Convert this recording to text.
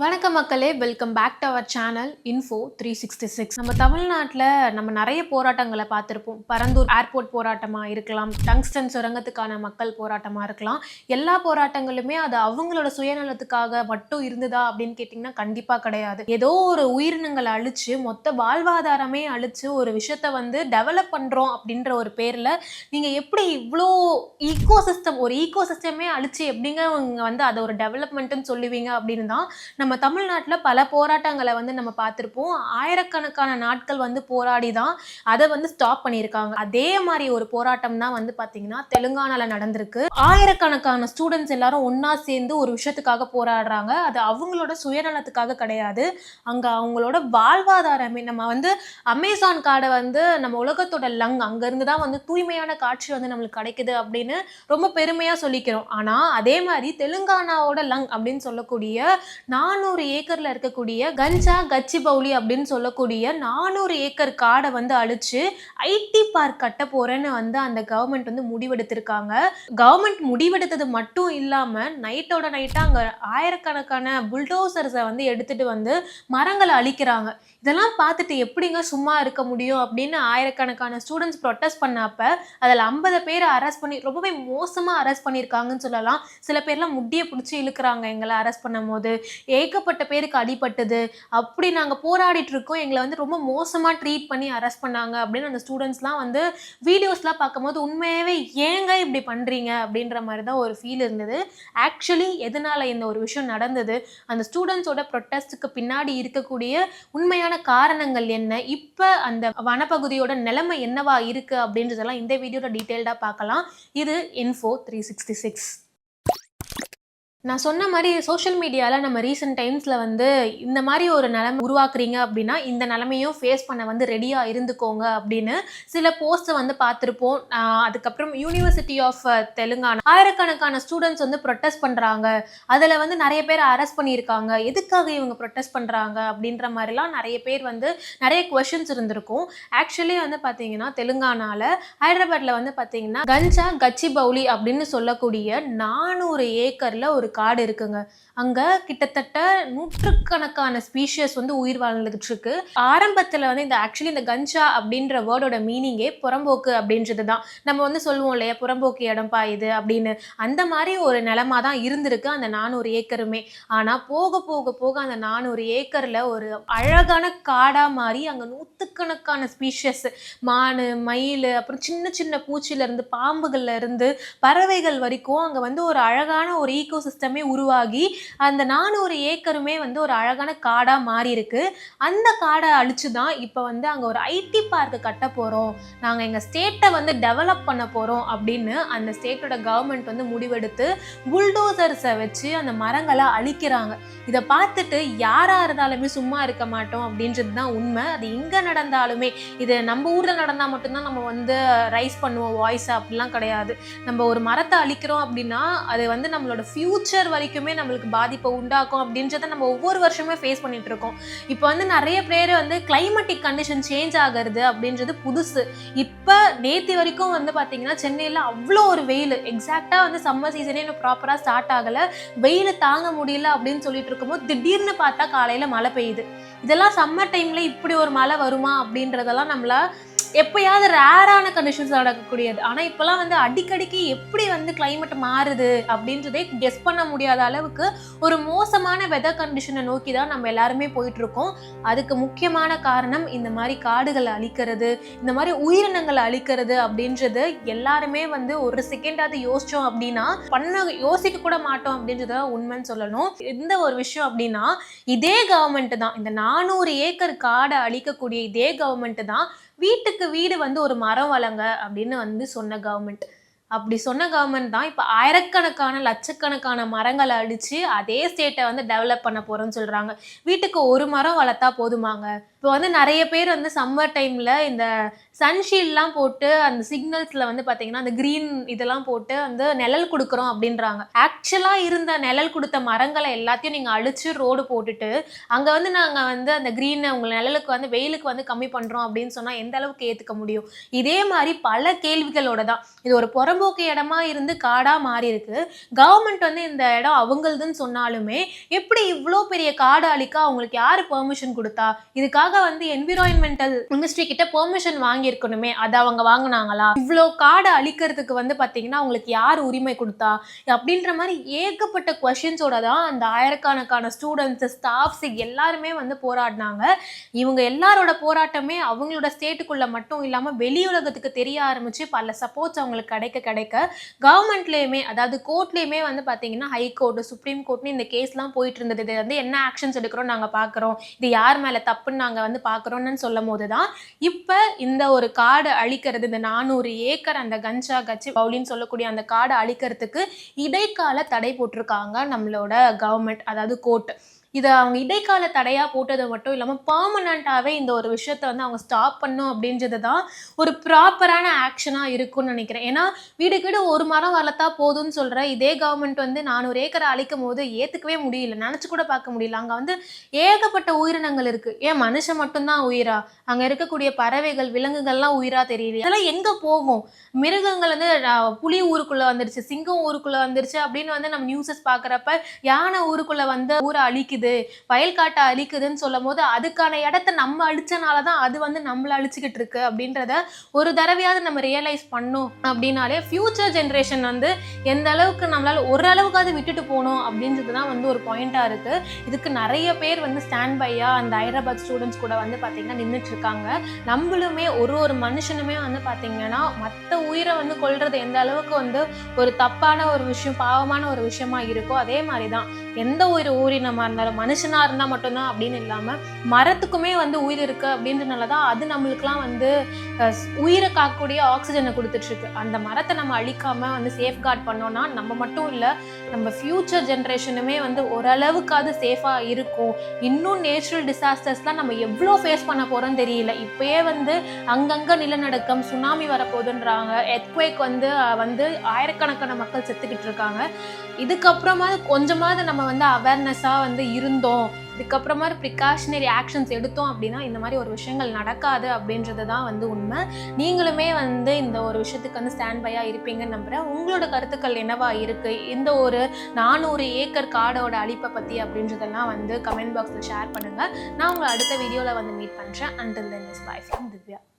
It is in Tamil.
வணக்கம் மக்களே, welcome back to our channel info 366. நம்ம தமிழ்நாட்டில் நம்ம நிறைய போராட்டங்களை பார்த்துருப்போம். பரந்தூர் ஏர்போர்ட் போராட்டமாக இருக்கலாம், டங்ஸ்டன் சுரங்கத்துக்கான மக்கள் போராட்டமாக இருக்கலாம். எல்லா போராட்டங்களுமே அது அவங்களோட சுயநலத்துக்காக மட்டும் இருந்ததா அப்படின்னு கேட்டிங்கன்னா கண்டிப்பாக கிடையாது. ஏதோ ஒரு உயிரினங்களை அழிச்சு மொத்த வாழ்வாதாரமே அழிச்சு ஒரு விஷயத்த வந்து டெவலப் பண்ணுறோம் அப்படின்ற ஒரு பேரில் நீங்கள் எப்படி இவ்வளோ ஒரு ஈகோசிஸ்டமே அழிச்சு எப்படிங்க வந்து அதை ஒரு டெவலப்மெண்ட்டுன்னு சொல்லுவீங்க அப்படின்னு தான் நம்ம தமிழ்நாட்டில் பல போராட்டங்களை வந்து நம்ம பார்த்துருப்போம். ஆயிரக்கணக்கான நாட்கள் வந்து போராடி தான் அதை வந்து ஸ்டாப் பண்ணியிருக்காங்க. அதே மாதிரி ஒரு போராட்டம் தான் வந்து பார்த்தீங்கன்னா தெலுங்கானாவில் நடந்திருக்கு. ஆயிரக்கணக்கான ஸ்டூடெண்ட்ஸ் எல்லாரும் ஒன்றா சேர்ந்து ஒரு விஷயத்துக்காக போராடுறாங்க. அது அவங்களோட சுயநலத்துக்காக கிடையாது. அங்கே அவங்களோட வாழ்வாதாரமே நம்ம வந்து அமேசான் காடை வந்து நம்ம உலகத்தோட லங், அங்கேருந்து தான் வந்து தூய்மையான காட்சி வந்து நம்மளுக்கு கிடைக்குது அப்படின்னு ரொம்ப பெருமையாக சொல்லிக்கிறோம். ஆனால் அதே மாதிரி தெலுங்கானாவோட லங் அப்படின்னு சொல்லக்கூடிய 400 ஏக்கர்ல இருக்கக்கூடிய கஞ்சா கச்சிபவுலி அப்படின்னு சொல்லக்கூடிய 400 ஏக்கர் காடை வந்து அழிச்சு ஐடி பார்க் கட்ட போறேன்னு வந்து அந்த கவர்மெண்ட் வந்து முடிவெடுத்திருக்காங்க. கவர்மெண்ட் முடிவெடுத்தது மட்டும் இல்லாம நைட்டோட நைட்டா அங்க ஆயிரக்கணக்கான புல்டோசர்ஸை வந்து எடுத்துட்டு வந்து மரங்களை அழிக்கிறாங்க. இதெல்லாம் பார்த்துட்டு எப்படிங்க சும்மா இருக்க முடியும் அப்படின்னு ஆயிரக்கணக்கான ஸ்டூடெண்ட்ஸ் ப்ரொட்டஸ்ட் பண்ணப்ப அதில் 50 பேரை அரெஸ்ட் பண்ணி ரொம்பவே மோசமாக அரெஸ்ட் பண்ணியிருக்காங்கன்னு சொல்லலாம். சில பேர்லாம் முடியை பிடிச்சி இழுக்கிறாங்க எங்களை அரெஸ்ட் பண்ணும் போது. ஏகப்பட்ட பேருக்கு அடிபட்டது. அப்படி நாங்கள் போராடிட்டு இருக்கோம், எங்களை வந்து ரொம்ப மோசமாக ட்ரீட் பண்ணி அரெஸ்ட் பண்ணாங்க அப்படின்னு அந்த ஸ்டூடெண்ட்ஸ்லாம் வந்து வீடியோஸ்லாம் பார்க்கும்போது உண்மையாகவே ஏங்க இப்படி பண்ணுறீங்க அப்படின்ற மாதிரி தான் ஒரு ஃபீல் இருந்தது. ஆக்சுவலி எதனால் இந்த ஒரு விஷயம் நடந்தது, அந்த ஸ்டூடெண்ட்ஸோட ப்ரொட்டஸ்ட்டுக்கு பின்னாடி இருக்கக்கூடிய உண்மையான காரணங்கள் என்ன, இப்ப அந்த வனப்பகுதியோட நிலைமை என்னவா இருக்கு அப்படின்றதெல்லாம் இந்த வீடியோல டீடைல்டா பார்க்கலாம். இது இன்ஃபோ 366. நான் சொன்ன மாதிரி சோஷியல் மீடியாவில் நம்ம ரீசெண்ட் டைம்ஸில் வந்து இந்த மாதிரி ஒரு நிலைமை உருவாக்குறீங்க அப்படின்னா இந்த நிலைமையும் ஃபேஸ் பண்ண வந்து ரெடியாக இருந்துக்கோங்க அப்படின்னு சில போஸ்ட்டை வந்து பார்த்துருப்போம். அதுக்கப்புறம் யூனிவர்சிட்டி ஆஃப் தெலுங்கானா ஆயிரக்கணக்கான ஸ்டூடெண்ட்ஸ் வந்து ப்ரொட்டஸ்ட் பண்ணுறாங்க. அதில் வந்து நிறைய பேர் அரெஸ்ட் பண்ணியிருக்காங்க. எதுக்காக இவங்க ப்ரொட்டஸ்ட் பண்ணுறாங்க அப்படின்ற மாதிரிலாம் நிறைய பேர் வந்து நிறைய கொஷின்ஸ் இருந்திருக்கும். ஆக்சுவலி வந்து பார்த்தீங்கன்னா தெலுங்கானாவில் ஹைதராபாத்தில் வந்து பார்த்தீங்கன்னா கஞ்சா கச்சிபவுலி அப்படின்னு சொல்லக்கூடிய 400 ஏக்கரில் ஒரு காடு இருக்குங்க. அங்க கிட்டத்தட்ட நூற்றுக்கணக்கான ஸ்பீஷியஸ் வந்து உயிர் வாழ்ந்துட்டு இருக்கு. ஆரம்பத்துல வந்து இந்த கஞ்சா அப்படின்ற வேர்டோட மீனிங்கே புறம்போக்கு அப்படின்றது தான். நம்ம வந்து சொல்லுவோம் இல்லையா, புறம்போக்கு இடம்பா இது அப்படின்னு. அந்த மாதிரி ஒரு நிலமா தான் இருந்திருக்கு அந்த 400 ஏக்கருமே. ஆனா போக போக போக அந்த 400 ஏக்கர்ல ஒரு அழகான காடா மாறி அங்க நூற்றுக்கணக்கான ஸ்பீஷியஸ், மானு, மயில், அப்புறம் சின்ன சின்ன பூச்சில இருந்து பாம்புகள்ல இருந்து பறவைகள் வரைக்கும் அங்க வந்து ஒரு அழகான ஒரு ஈகோ சிஸ்டமே உருவாகி அந்த 400 ஏக்கருமே வந்து ஒரு அழகான காடா மாறி இருக்கு. அந்த காடை அழிச்சு தான் இப்போ வந்து அங்கே ஒரு ஐடி பார்க் கட்ட போகிறோம், நாங்கள் எங்கள் ஸ்டேட்டை வந்து டெவலப் பண்ண போகிறோம் அப்படின்னு அந்த ஸ்டேட்டோட கவர்மெண்ட் வந்து முடிவெடுத்து புல்டோசர்ஸை வச்சு அந்த மரங்களை அழிக்கிறாங்க. இதை பார்த்துட்டு யாராக இருந்தாலுமே சும்மா இருக்க மாட்டோம் அப்படின்றது தான் உண்மை. அது எங்கே நடந்தாலுமே, இது நம்ம ஊரில் நடந்தால் மட்டும்தான் நம்ம வந்து ரைஸ் பண்ணுவோம் வாய்ஸ், அப்படிலாம் கிடையாது. நம்ம ஒரு மரத்தை அழிக்கிறோம் அப்படின்னா அது வந்து நம்மளோட ஃபியூச்சர் வரைக்குமே நம்மளுக்கு பாதிப்பை உண்டாக்கும் அப்படின்றத நம்ம ஒவ்வொரு வருஷமே ஃபேஸ் பண்ணிட்டு இருக்கோம். இப்போ வந்து நிறைய பேர் வந்து கிளைமேட்டிக் கண்டிஷன் சேஞ்ச் ஆகிறது அப்படின்றது புதுசு. இப்போ நேற்று வரைக்கும் வந்து பார்த்தீங்கன்னா சென்னையில் அவ்வளோ ஒரு வெயில், எக்ஸாக்டாக வந்து சம்மர் சீசனே இன்னும் ப்ராப்பராக ஸ்டார்ட் ஆகலை, வெயில் தாங்க முடியல அப்படின்னு சொல்லிட்டு இருக்கும்போது திடீர்னு பார்த்தா காலையில் மழை பெய்யுது. இதெல்லாம் சம்மர் டைமில் இப்படி ஒரு மழை வருமா அப்படின்றதெல்லாம் நம்மள எப்பயாவது ரேரான கண்டிஷன்ஸ் நடக்கக்கூடியது. ஆனால் இப்போலாம் வந்து அடிக்கடிக்கு எப்படி வந்து கிளைமேட் மாறுது அப்படின்றதே கெஸ் பண்ண முடியாத அளவுக்கு ஒரு மோசமான வெதர் கண்டிஷனை நோக்கி தான் நம்ம எல்லாருமே போயிட்டு இருக்கோம். அதுக்கு முக்கியமான காரணம் இந்த மாதிரி காடுகளை அழிக்கிறது, இந்த மாதிரி உயிரினங்களை அழிக்கிறது அப்படின்றது எல்லாருமே வந்து ஒரு செகண்டாவது யோசிச்சோம் அப்படின்னா யோசிக்க கூட மாட்டோம் அப்படின்றத உண்மைன்னு சொல்லணும். இந்த ஒரு விஷயம் அப்படின்னா இதே கவர்மெண்ட் தான், இந்த 400 ஏக்கர் காடை அழிக்கக்கூடிய இதே கவர்மெண்ட் தான் வீட்டுக்கு வீடு வந்து ஒரு மரம் வளங்க அப்படின்னு வந்து சொன்ன கவர்மெண்ட். அப்படி சொன்ன கவர்மெண்ட் தான் இப்போ ஆயிரக்கணக்கான லட்சக்கணக்கான மரங்களை அடிச்சு அதே ஸ்டேட்டை வந்து டெவலப் பண்ண போறோம்னு சொல்றாங்க. வீட்டுக்கு ஒரு மரம் வளர்த்தா போதுமாங்க? இப்போ வந்து நிறைய பேர் வந்து சம்மர் டைம்ல இந்த சன்ஷீல்ட்லாம் போட்டு அந்த சிக்னல்ஸ்ல வந்து பாத்தீங்கன்னா அந்த கிரீன் இதெல்லாம் போட்டு வந்து நிழல் கொடுக்குறோம் அப்படின்றாங்க. ஆக்சுவலா இருந்த நிழல் கொடுத்த மரங்களை எல்லாத்தையும் நீங்க அழிச்சு ரோடு போட்டுட்டு அங்க வந்து நாங்க வந்து அந்த கிரீன் உங்க நிழலுக்கு வந்து வெயிலுக்கு வந்து கம்மி பண்றோம் அப்படின்னு சொன்னா எந்த அளவுக்கு ஏத்துக்க முடியும்? இதே மாதிரி பல கேள்விகளோட தான் இது ஒரு புறம்போக்கு இடமா இருந்து காடா மாறி இருக்கு. கவர்மெண்ட் வந்து இந்த இடம் அவங்களதுன்னு சொன்னாலுமே எப்படி இவ்வளோ பெரிய காடு அழிக்க அவங்களுக்கு யாரு பெர்மிஷன் கொடுத்தா? இதுக்காக வந்து என்விரான்மெண்டல் மினிஸ்ட்ரி கிட்ட பெர்மிஷன் வாங்கியிருக்கணுமே, அதை அவங்க வாங்கினாங்களா? இவ்வளோ காடை அழிக்கிறதுக்கு வந்து பார்த்தீங்கன்னா அவங்களுக்கு யார் உரிமை கொடுத்தா? அப்படின்ற மாதிரி ஏகப்பட்ட கொஸ்டின்ஸோட தான் அந்த ஆயிரக்கணக்கான ஸ்டூடெண்ட்ஸ் ஸ்டாஃப்ஸ் எல்லாருமே வந்து போராடினாங்க. இவங்க எல்லாரோட போராட்டமே அவங்களோட ஸ்டேட்டுக்குள்ள மட்டும் இல்லாமல் வெளி உலகத்துக்கு தெரிய ஆரம்பிச்சு பல சப்போர்ட்ஸ் அவங்களுக்கு கிடைக்க கிடைக்க கவர்மெண்ட்லேயுமே அதாவது கோர்ட்லேயுமே வந்து பார்த்தீங்கன்னா ஹைகோர்ட் சுப்ரீம் கோர்ட்னு இந்த கேஸ்லாம் போயிட்டு இருந்தது. இது வந்து என்ன ஆக்ஷன்ஸ் எடுக்கிறோம் நாங்கள் பார்க்குறோம், இது யார் மேலே தப்புன்னு நாங்கள் வந்து பார்க்குறோன்னு சொல்லும் போது தான் இப்போ இந்த ஒரு காடு அழிக்கிறது இந்த 400 ஏக்கர் அந்த கஞ்சா கச்சி பவுலின்னு சொல்லக்கூடிய அந்த காடை அழிக்கிறதுக்கு இடைக்கால தடை போட்டிருக்காங்க நம்மளோட கவர்மெண்ட் அதாவது கோர்ட். இதை அவங்க இடைக்கால தடையாக போட்டது மட்டும் இல்லாமல் பர்மனண்ட்டாகவே இந்த ஒரு விஷயத்த வந்து அவங்க ஸ்டாப் பண்ணும் அப்படின்றது தான் ஒரு ப்ராப்பரான ஆக்ஷனாக இருக்கும்னு நினைக்கிறேன். ஏன்னா வீடு ஒரு மரம் வளர்த்தா போதும்னு சொல்கிற இதே கவர்மெண்ட் வந்து 400 ஏக்கரை அழிக்கும் போது ஏற்றுக்கவே முடியல, நினச்சி கூட பார்க்க முடியல. அங்கே வந்து ஏகப்பட்ட உயிரினங்கள் இருக்குது. ஏன் மனுஷன் மட்டும்தான் உயிரா? அங்கே இருக்கக்கூடிய பறவைகள் விலங்குகள்லாம் உயிராக தெரியல. இதெல்லாம் எங்கே போகும்? மிருகங்கள் வந்து புலி ஊருக்குள்ளே வந்துருச்சு, சிங்கம் ஊருக்குள்ளே வந்துருச்சு அப்படின்னு வந்து நம்ம நியூஸஸ் பார்க்குறப்ப யானை ஊருக்குள்ளே வந்து ஊரை அழிக்குது வயல்காட்டை அழிக்குதுன்னு சொல்லும் போது அதுக்கான இடத்த நம்ம அழிச்சனாலதான் அது வந்து நம்மள அழிச்சுக்கிட்டு இருக்கு அப்படின்றத ஒரு தடவையாவது நம்ம ரியலைஸ் பண்ணோம் அப்படின்னாலே ஃபியூச்சர் ஜென்ரேஷன் வந்து எந்த அளவுக்கு நம்மளால ஓரளவுக்காவது விட்டுட்டு போகணும் அப்படின்றதுதான் வந்து ஒரு பாயிண்டா இருக்கு. இதுக்கு நிறைய பேர் வந்து ஸ்டாண்ட் பையா அந்த ஹைதராபாத் ஸ்டூடெண்ட்ஸ் கூட வந்து பாத்தீங்கன்னா நின்றுட்டு இருக்காங்க. நம்மளுமே ஒரு மனுஷனுமே வந்து பாத்தீங்கன்னா மற்ற உயிரை வந்து கொல்றது எந்த அளவுக்கு வந்து ஒரு தப்பான ஒரு விஷயம் பாவமான ஒரு விஷயமா இருக்கோ அதே மாதிரிதான் எந்த ஒரு உயிரினமா இருந்தாலும் மனுஷனா இருந்தா மட்டும்தான் அப்படின்னு இல்லாம மரத்துக்குமே வந்து உயிர் இருக்கு அப்படின்றதுனாலதான் அது நம்மளுக்குலாம் வந்து உயிரை காக்கக்கூடிய ஆக்சிஜனை கொடுத்துட்டு இருக்கு. அந்த மரத்தை நம்ம அழிக்காம வந்து சேஃப்கார்ட் பண்ணோம்னா நம்ம மட்டும் இல்ல நம்ம ஃபியூச்சர் ஜென்ரேஷனுமே வந்து ஓரளவுக்காவது சேஃபா இருக்கும். இன்னும் நேச்சுரல் டிசாஸ்டர்ஸ்லாம் நம்ம எவ்வளோ ஃபேஸ் பண்ண போறோம்னு தெரியல. இப்பயே வந்து அங்கங்க நிலநடுக்கம் சுனாமி வரப்போகுதுன்றாங்க, எர்த்குவேக் வந்து ஆயிரக்கணக்கான மக்கள் செத்துக்கிட்டு இருக்காங்க. இதுக்கப்புறமாவது கொஞ்சமாவது நம்ம வந்து அவேர்னஸாக வந்து இருந்தோம், இதுக்கப்புறமா ப்ரிகாஷனரி ஆக்ஷன்ஸ் எடுத்தோம் அப்படின்னா இந்த மாதிரி ஒரு விஷயங்கள் நடக்காது அப்படின்றது தான் வந்து உண்மை. நீங்களுமே வந்து இந்த ஒரு விஷயத்துக்கு வந்து ஸ்டாண்ட் பையாக இருப்பீங்கன்னு நம்புகிறேன். உங்களோட கருத்துக்கள் என்னவா இருக்குது இந்த ஒரு 400 ஏக்கர் காடோட அழிப்பை பற்றி அப்படின்றதெல்லாம் வந்து கமெண்ட் பாக்ஸில் ஷேர் பண்ணுங்கள். நான் உங்களை அடுத்த வீடியோவில் வந்து மீட் பண்ணுறேன். Until then, bye from Divya.